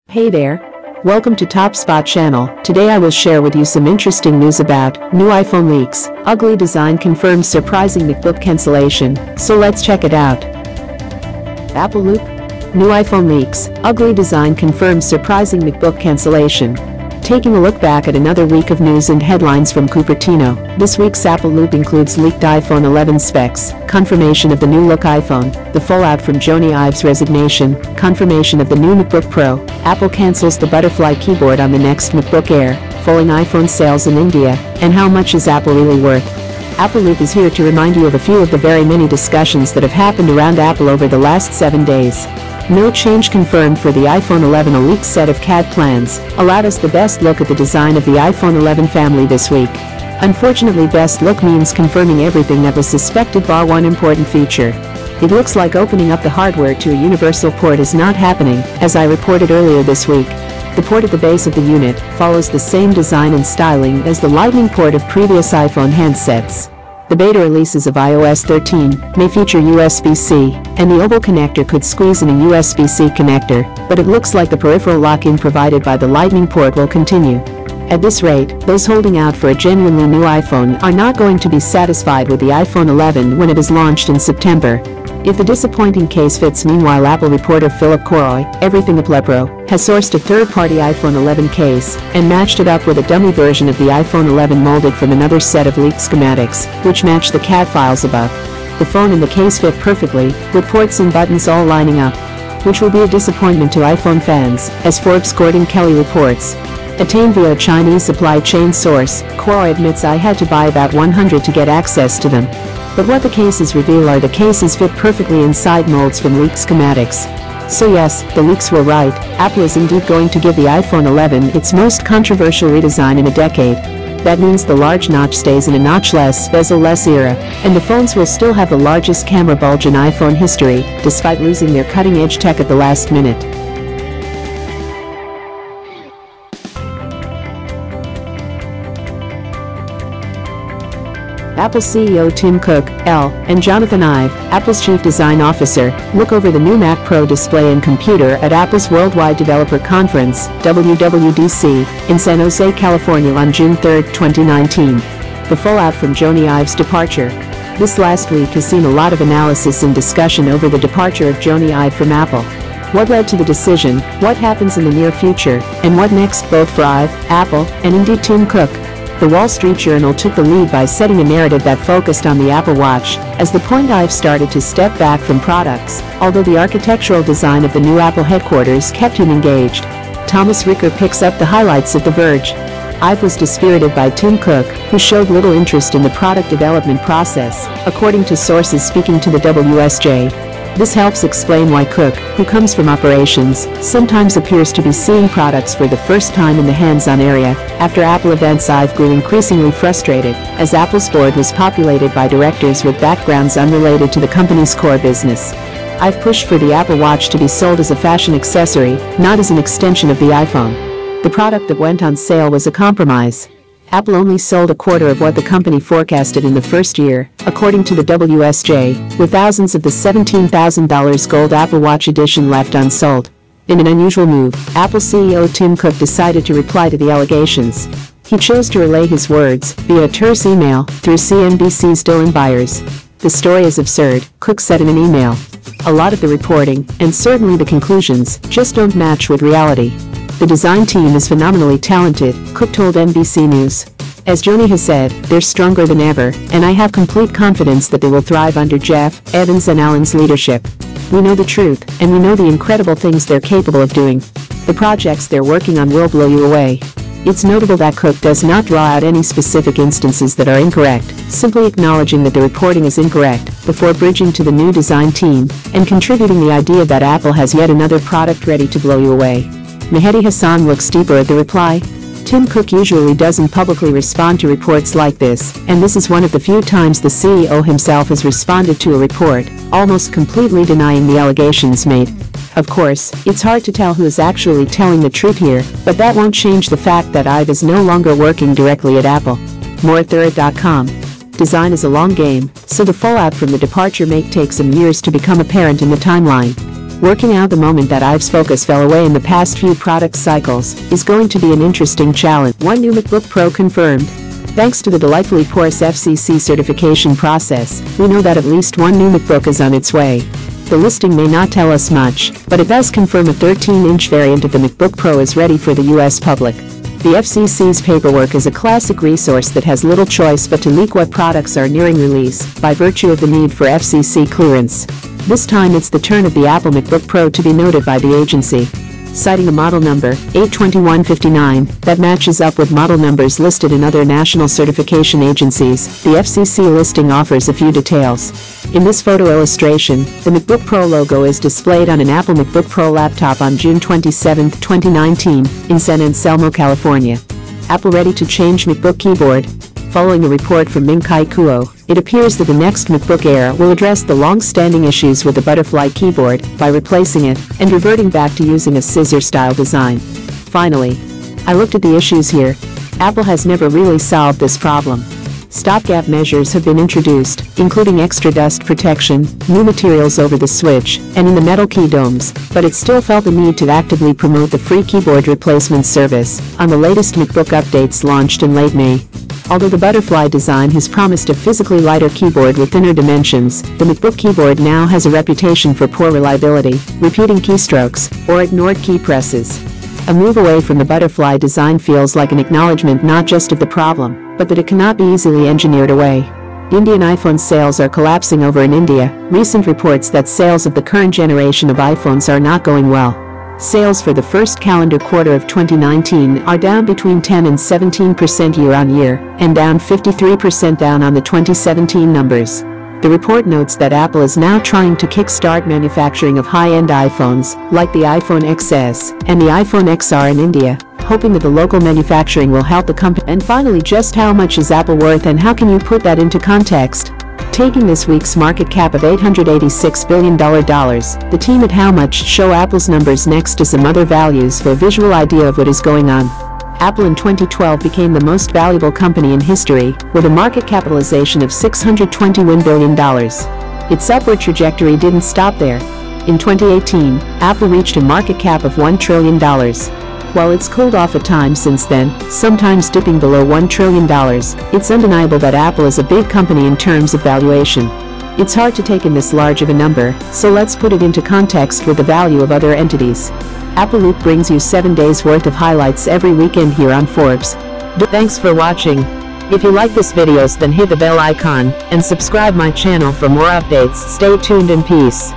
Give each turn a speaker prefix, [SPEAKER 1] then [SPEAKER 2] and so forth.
[SPEAKER 1] Hey there. Welcome to Top Spot channel. Today I will share with you some interesting news about new iPhone leaks, ugly design confirms surprising MacBook cancellation, so let's check it out. Apple Loop? New iPhone leaks, ugly design confirms surprising MacBook cancellation. Taking a look back at another week of news and headlines from Cupertino, this week's Apple Loop includes leaked iPhone 11 specs, confirmation of the new look iPhone, the fallout from Jony Ive's resignation, confirmation of the new MacBook Pro, Apple cancels the butterfly keyboard on the next MacBook Air, falling iPhone sales in India, and how much is Apple really worth? Apple Loop is here to remind you of a few of the very many discussions that have happened around Apple over the last 7 days. No change confirmed for the iPhone 11. A leaked set of CAD plans allowed us the best look at the design of the iPhone 11 family this week. Unfortunately, best look means confirming everything that was suspected bar one important feature. It looks like opening up the hardware to a universal port is not happening, as I reported earlier this week. The port at the base of the unit follows the same design and styling as the Lightning port of previous iPhone handsets. The beta releases of iOS 13 may feature USB-C, and the oval connector could squeeze in a USB-C connector, but it looks like the peripheral lock-in provided by the Lightning port will continue. At this rate, those holding out for a genuinely new iPhone are not going to be satisfied with the iPhone 11 when it is launched in September. If the disappointing case fits, meanwhile, Apple reporter Philip Corroy, Everything Applepro, has sourced a third-party iPhone 11 case and matched it up with a dummy version of the iPhone 11 molded from another set of leaked schematics, which match the CAD files above. The phone and the case fit perfectly, with ports and buttons all lining up, which will be a disappointment to iPhone fans, as Forbes' Gordon Kelly reports. Attained via a Chinese supply chain source, Corroy admits I had to buy about 100 to get access to them. But what the cases reveal are the cases fit perfectly inside molds from leaked schematics. So yes, the leaks were right. Apple is indeed going to give the iPhone 11 its most controversial redesign in a decade. That means the large notch stays in a notch-less, bezel-less era, and the phones will still have the largest camera bulge in iPhone history, despite losing their cutting-edge tech at the last minute. Apple CEO Tim Cook, L., and Jony Ive, Apple's chief design officer, look over the new Mac Pro display and computer at Apple's Worldwide Developer Conference, WWDC, in San Jose, California on June 3, 2019. The fallout from Jony Ive's departure. This last week has seen a lot of analysis and discussion over the departure of Jony Ive from Apple. What led to the decision, what happens in the near future, and what next, both for Ive, Apple, and indeed Tim Cook. The Wall Street Journal took the lead by setting a narrative that focused on the Apple Watch, as the point Ive started to step back from products, although the architectural design of the new Apple headquarters kept him engaged. Thomas Ricker picks up the highlights at The Verge. Ive was dispirited by Tim Cook, who showed little interest in the product development process, according to sources speaking to the WSJ. This helps explain why Cook, who comes from operations, sometimes appears to be seeing products for the first time in the hands-on area. After Apple events, Ive grew increasingly frustrated, as Apple's board was populated by directors with backgrounds unrelated to the company's core business. Ive pushed for the Apple Watch to be sold as a fashion accessory, not as an extension of the iPhone. The product that went on sale was a compromise. Apple only sold a quarter of what the company forecasted in the first year, according to the WSJ, with thousands of the $17,000 gold Apple Watch edition left unsold. In an unusual move, Apple CEO Tim Cook decided to reply to the allegations. He chose to relay his words, via a terse email, through CNBC's Dylan Byers. "The story is absurd," Cook said in an email. "A lot of the reporting, and certainly the conclusions, just don't match with reality. The design team is phenomenally talented," Cook told NBC News. "As Jony has said, they're stronger than ever, and I have complete confidence that they will thrive under Jeff, Evans and Alan's leadership. We know the truth, and we know the incredible things they're capable of doing. The projects they're working on will blow you away." It's notable that Cook does not draw out any specific instances that are incorrect, simply acknowledging that the reporting is incorrect, before bridging to the new design team, and contributing the idea that Apple has yet another product ready to blow you away. Mehdi Hassan looks deeper at the reply. Tim Cook usually doesn't publicly respond to reports like this, and this is one of the few times the CEO himself has responded to a report, almost completely denying the allegations made. Of course, it's hard to tell who is actually telling the truth here, but that won't change the fact that Ive is no longer working directly at Apple. More at Thread.com. Design is a long game, so the fallout from the departure may take some years to become apparent in the timeline. Working out the moment that Ive's focus fell away in the past few product cycles is going to be an interesting challenge. One new MacBook Pro confirmed. Thanks to the delightfully porous FCC certification process, we know that at least one new MacBook is on its way. The listing may not tell us much, but it does confirm a 13-inch variant of the MacBook Pro is ready for the US public. The FCC's paperwork is a classic resource that has little choice but to leak what products are nearing release, by virtue of the need for FCC clearance. This time it's the turn of the Apple MacBook Pro to be noted by the agency. Citing a model number, 82159, that matches up with model numbers listed in other national certification agencies, the FCC listing offers a few details. In this photo illustration, the MacBook Pro logo is displayed on an Apple MacBook Pro laptop on June 27, 2019, in San Anselmo, California. Apple ready to change MacBook keyboard? Following a report from Ming-Chi Kuo, it appears that the next MacBook Air will address the long-standing issues with the butterfly keyboard by replacing it and reverting back to using a scissor-style design. Finally, I looked at the issues here. Apple has never really solved this problem. Stopgap measures have been introduced, including extra dust protection, new materials over the switch, and in the metal key domes, but it still felt the need to actively promote the free keyboard replacement service on the latest MacBook updates launched in late May. Although the butterfly design has promised a physically lighter keyboard with thinner dimensions, the MacBook keyboard now has a reputation for poor reliability, repeating keystrokes, or ignored key presses. A move away from the butterfly design feels like an acknowledgement not just of the problem, but that it cannot be easily engineered away. Indian iPhone sales are collapsing over in India. Recent reports that sales of the current generation of iPhones are not going well. Sales for the first calendar quarter of 2019 are down between 10 and 17% year-on-year, and down 53% down on the 2017 numbers. The report notes that Apple is now trying to kickstart manufacturing of high-end iPhones, like the iPhone XS and the iPhone XR in India, hoping that the local manufacturing will help the company. And finally, just how much is Apple worth and how can you put that into context? Taking this week's market cap of $886 billion, the team at How Much show Apple's numbers next to some other values for a visual idea of what is going on. Apple in 2012 became the most valuable company in history, with a market capitalization of $621 billion. Its upward trajectory didn't stop there. In 2018, Apple reached a market cap of $1 trillion. While it's cooled off at times since then, sometimes dipping below $1 trillion, it's undeniable that Apple is a big company in terms of valuation. It's hard to take in this large of a number, so let's put it into context with the value of other entities. Apple Loop brings you 7 days worth of highlights every weekend here on Forbes. Thanks for watching. If you like this videos, then hit the bell icon and subscribe my channel for more updates. Stay tuned and peace.